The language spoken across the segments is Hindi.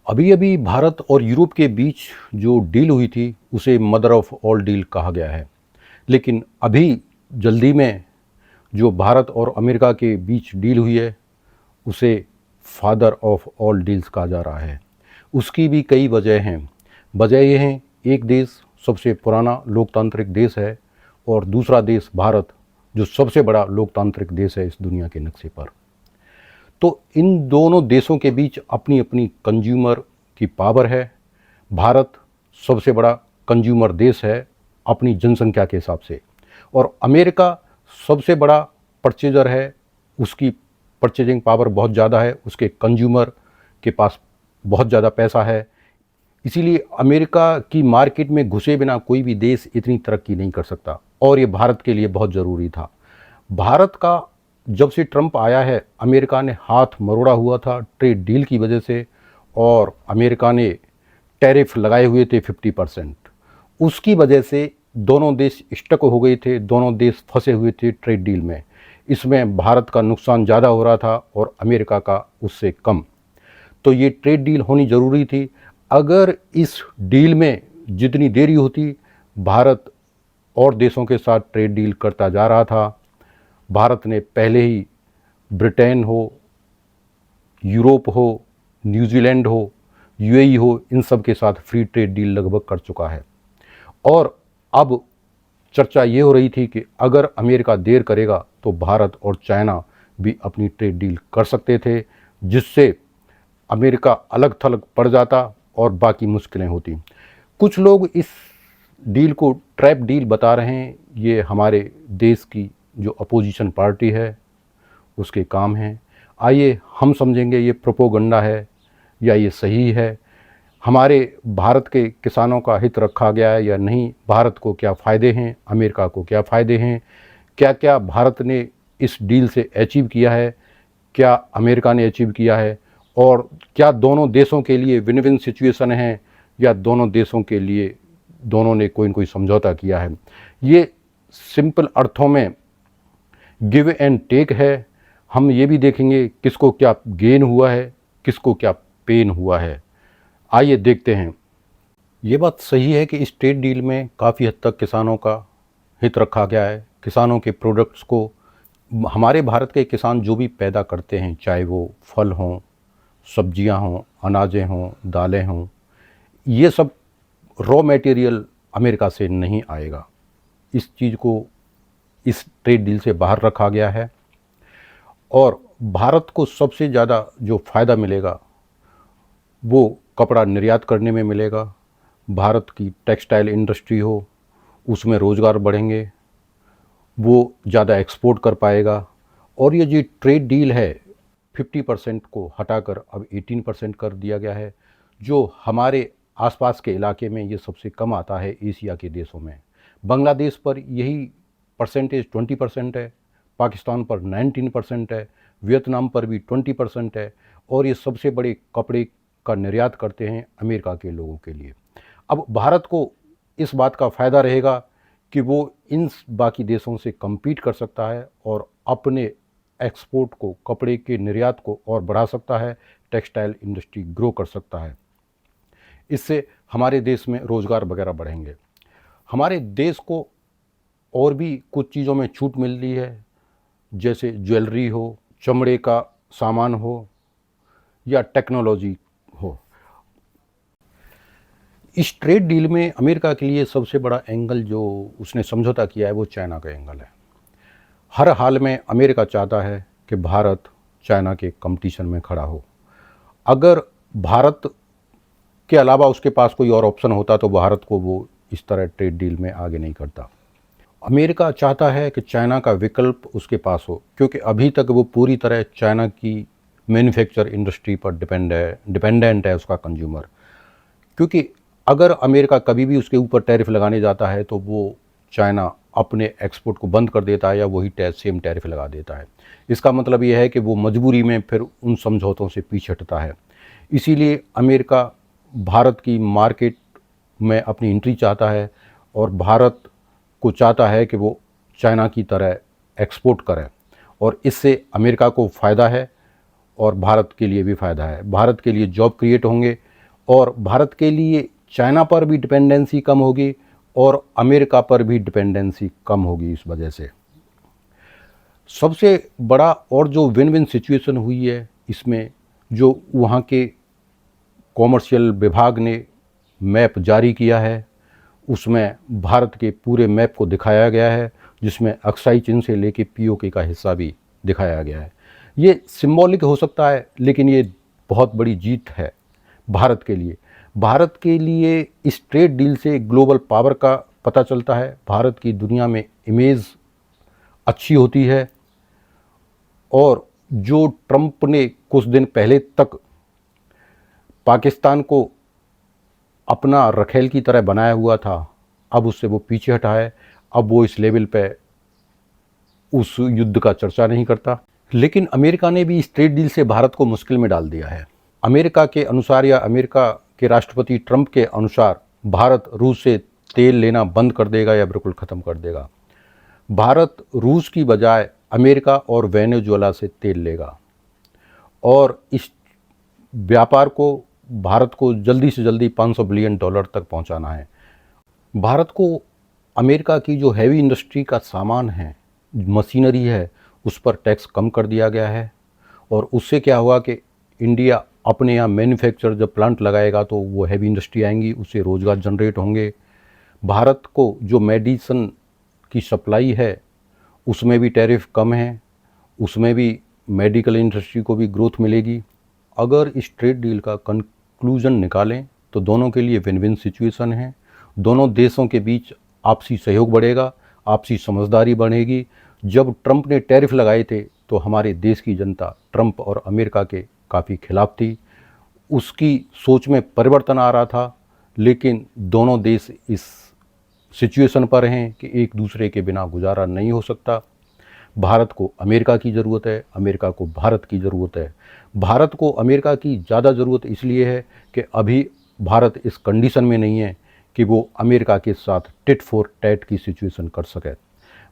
अभी अभी भारत और यूरोप के बीच जो डील हुई थी उसे मदर ऑफ ऑल डील कहा गया है। लेकिन अभी जल्दी में जो भारत और अमेरिका के बीच डील हुई है उसे फादर ऑफ ऑल डील्स कहा जा रहा है। उसकी भी कई वजह हैं। वजह ये हैं, एक देश सबसे पुराना लोकतांत्रिक देश है और दूसरा देश भारत जो सबसे बड़ा लोकतांत्रिक देश है इस दुनिया के नक्शे पर। तो इन दोनों देशों के बीच अपनी अपनी कंज्यूमर की पावर है। भारत सबसे बड़ा कंज्यूमर देश है अपनी जनसंख्या के हिसाब से, और अमेरिका सबसे बड़ा परचेजर है। उसकी परचेजिंग पावर बहुत ज़्यादा है, उसके कंज्यूमर के पास बहुत ज़्यादा पैसा है। इसीलिए अमेरिका की मार्केट में घुसे बिना कोई भी देश इतनी तरक्की नहीं कर सकता, और ये भारत के लिए बहुत ज़रूरी था। भारत का जब से ट्रंप आया है, अमेरिका ने हाथ मरोड़ा हुआ था ट्रेड डील की वजह से, और अमेरिका ने टैरिफ लगाए हुए थे 50%। उसकी वजह से दोनों देश स्टक हो गए थे, दोनों देश फंसे हुए थे ट्रेड डील में। इसमें भारत का नुकसान ज़्यादा हो रहा था और अमेरिका का उससे कम। तो ये ट्रेड डील होनी ज़रूरी थी। अगर इस डील में जितनी देरी होती, भारत और देशों के साथ ट्रेड डील करता जा रहा था। भारत ने पहले ही ब्रिटेन हो, यूरोप हो, न्यूजीलैंड हो, यूएई हो, इन सब के साथ फ्री ट्रेड डील लगभग कर चुका है। और अब चर्चा ये हो रही थी कि अगर अमेरिका देर करेगा तो भारत और चाइना भी अपनी ट्रेड डील कर सकते थे, जिससे अमेरिका अलग थलग पड़ जाता और बाकी मुश्किलें होती। कुछ लोग इस डील को ट्रैप डील बता रहे हैं। ये हमारे देश की जो अपोजिशन पार्टी है उसके काम हैं। आइए हम समझेंगे ये प्रोपोगंडा है या ये सही है। हमारे भारत के किसानों का हित रखा गया है या नहीं, भारत को क्या फ़ायदे हैं, अमेरिका को क्या फ़ायदे हैं, क्या क्या भारत ने इस डील से अचीव किया है, क्या अमेरिका ने अचीव किया है, और क्या दोनों देशों के लिए विन विन सिचुएशन है या दोनों देशों के लिए दोनों ने कोई न कोई समझौता किया है। ये सिंपल अर्थों में गिव एंड टेक है। हम ये भी देखेंगे किसको क्या गेन हुआ है, किसको क्या पेन हुआ है। आइए देखते हैं। ये बात सही है कि इस ट्रेड डील में काफ़ी हद तक किसानों का हित रखा गया है। किसानों के प्रोडक्ट्स को हमारे भारत के किसान जो भी पैदा करते हैं, चाहे वो फल हों, सब्जियां हों, अनाजें हों, दालें हों, ये सब रॉ मटेरियल अमेरिका से नहीं आएगा। इस चीज़ को इस ट्रेड डील से बाहर रखा गया है। और भारत को सबसे ज़्यादा जो फ़ायदा मिलेगा वो कपड़ा निर्यात करने में मिलेगा। भारत की टेक्सटाइल इंडस्ट्री हो, उसमें रोज़गार बढ़ेंगे, वो ज़्यादा एक्सपोर्ट कर पाएगा। और ये जो ट्रेड डील है 50% को हटाकर अब 18% कर दिया गया है, जो हमारे आसपास के इलाके में ये सबसे कम आता है एशिया के देशों में। बांग्लादेश पर यही परसेंटेज 20% है, पाकिस्तान पर 19% है, वियतनाम पर भी 20% है, और ये सबसे बड़े कपड़े का निर्यात करते हैं अमेरिका के लोगों के लिए। अब भारत को इस बात का फ़ायदा रहेगा कि वो इन बाकी देशों से कम्पीट कर सकता है और अपने एक्सपोर्ट को, कपड़े के निर्यात को और बढ़ा सकता है, टेक्सटाइल इंडस्ट्री ग्रो कर सकता है। इससे हमारे देश में रोज़गार वगैरह बढ़ेंगे। हमारे देश को और भी कुछ चीज़ों में छूट मिल रही है, जैसे ज्वेलरी हो, चमड़े का सामान हो या टेक्नोलॉजी हो। इस ट्रेड डील में अमेरिका के लिए सबसे बड़ा एंगल जो उसने समझौता किया है वो चाइना का एंगल है। हर हाल में अमेरिका चाहता है कि भारत चाइना के कंपटीशन में खड़ा हो। अगर भारत के अलावा उसके पास कोई और ऑप्शन होता तो भारत को वो इस तरह ट्रेड डील में आगे नहीं करता। अमेरिका चाहता है कि चाइना का विकल्प उसके पास हो, क्योंकि अभी तक वो पूरी तरह चाइना की मैन्युफैक्चर इंडस्ट्री पर डिपेंडेंट है उसका कंज्यूमर। क्योंकि अगर अमेरिका कभी भी उसके ऊपर टैरिफ लगाने जाता है तो वो चाइना अपने एक्सपोर्ट को बंद कर देता है या वही सेम टैरिफ लगा देता है। इसका मतलब ये है कि वो मजबूरी में फिर उन समझौतों से पीछे हटता है। इसीलिए अमेरिका भारत की मार्केट में अपनी एंट्री चाहता है और भारत को चाहता है कि वो चाइना की तरह एक्सपोर्ट करे, और इससे अमेरिका को फ़ायदा है और भारत के लिए भी फ़ायदा है। भारत के लिए जॉब क्रिएट होंगे, और भारत के लिए चाइना पर भी डिपेंडेंसी कम होगी और अमेरिका पर भी डिपेंडेंसी कम होगी। इस वजह से सबसे बड़ा और जो विन विन सिचुएशन हुई है इसमें, जो वहाँ के कॉमर्शियल विभाग ने मैप जारी किया है उसमें भारत के पूरे मैप को दिखाया गया है, जिसमें अक्साई चिन से लेके पीओके का हिस्सा भी दिखाया गया है। ये सिंबॉलिक हो सकता है लेकिन ये बहुत बड़ी जीत है भारत के लिए। भारत के लिए इस ट्रेड डील से ग्लोबल पावर का पता चलता है, भारत की दुनिया में इमेज अच्छी होती है। और जो ट्रंप ने कुछ दिन पहले तक पाकिस्तान को अपना रखेल की तरह बनाया हुआ था, अब उससे वो पीछे हटा है। अब वो इस लेवल पे उस युद्ध का चर्चा नहीं करता। लेकिन अमेरिका ने भी इस ट्रेड डील से भारत को मुश्किल में डाल दिया है। अमेरिका के अनुसार या अमेरिका के राष्ट्रपति ट्रंप के अनुसार भारत रूस से तेल लेना बंद कर देगा या बिल्कुल ख़त्म कर देगा। भारत रूस की बजाय अमेरिका और वेनेजुएला से तेल लेगा और इस व्यापार को भारत को जल्दी से जल्दी $500 बिलियन तक पहुंचाना है। भारत को अमेरिका की जो हैवी इंडस्ट्री का सामान है, मशीनरी है, उस पर टैक्स कम कर दिया गया है। और उससे क्या होगा कि इंडिया अपने यहाँ मैन्युफैक्चर जब प्लांट लगाएगा तो वो हैवी इंडस्ट्री आएंगी, उससे रोज़गार जनरेट होंगे। भारत को जो मेडिसिन की सप्लाई है उसमें भी टैरिफ कम है, उसमें भी मेडिकल इंडस्ट्री को भी ग्रोथ मिलेगी। अगर इस ट्रेड डील का कंक्लूजन निकालें तो दोनों के लिए विन विन सिचुएशन है। दोनों देशों के बीच आपसी सहयोग बढ़ेगा, आपसी समझदारी बढ़ेगी। जब ट्रंप ने टैरिफ लगाए थे तो हमारे देश की जनता ट्रंप और अमेरिका के काफ़ी खिलाफ थी, उसकी सोच में परिवर्तन आ रहा था। लेकिन दोनों देश इस सिचुएशन पर हैं कि एक दूसरे के बिना गुजारा नहीं हो सकता। भारत को अमेरिका की ज़रूरत है, अमेरिका को भारत की ज़रूरत है। भारत को अमेरिका की ज़्यादा ज़रूरत इसलिए है कि अभी भारत इस कंडीशन में नहीं है कि वो अमेरिका के साथ टिट फॉर टैट की सिचुएशन कर सके।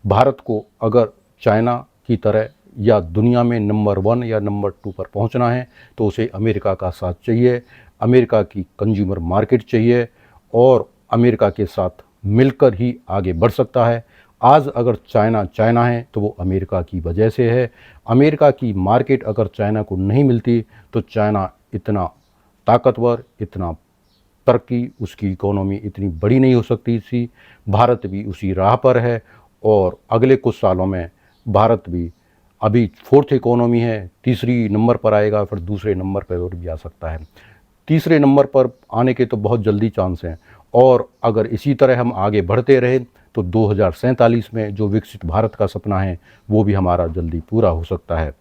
भारत को अगर चाइना की तरह या दुनिया में नंबर 1 या नंबर 2 पर पहुंचना है तो उसे अमेरिका का साथ चाहिए, अमेरिका की कंज्यूमर मार्केट चाहिए और अमेरिका के साथ मिलकर ही आगे बढ़ सकता है। आज अगर चाइना है तो वो अमेरिका की वजह से है। अमेरिका की मार्केट अगर चाइना को नहीं मिलती तो चाइना इतना ताकतवर, इतना तरक्की, उसकी इकोनॉमी इतनी बड़ी नहीं हो सकती थी। भारत भी उसी राह पर है और अगले कुछ सालों में भारत भी अभी 4th इकोनॉमी है, तीसरी नंबर पर आएगा, फिर दूसरे नंबर पर भी आ सकता है। तीसरे नंबर पर आने के तो बहुत जल्दी चांस हैं। और अगर इसी तरह हम आगे बढ़ते रहे तो 2047 में जो विकसित भारत का सपना है वो भी हमारा जल्दी पूरा हो सकता है।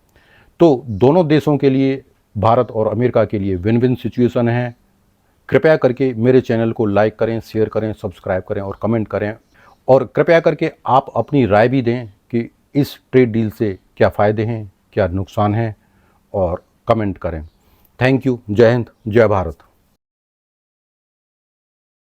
तो दोनों देशों के लिए, भारत और अमेरिका के लिए विन विन सिचुएशन है। कृपया करके मेरे चैनल को लाइक करें, शेयर करें, सब्सक्राइब करें और कमेंट करें। और कृपया करके आप अपनी राय भी दें कि इस ट्रेड डील से क्या फ़ायदे हैं, क्या नुकसान हैं, और कमेंट करें। Thank you. जय हिंद, जय भारत।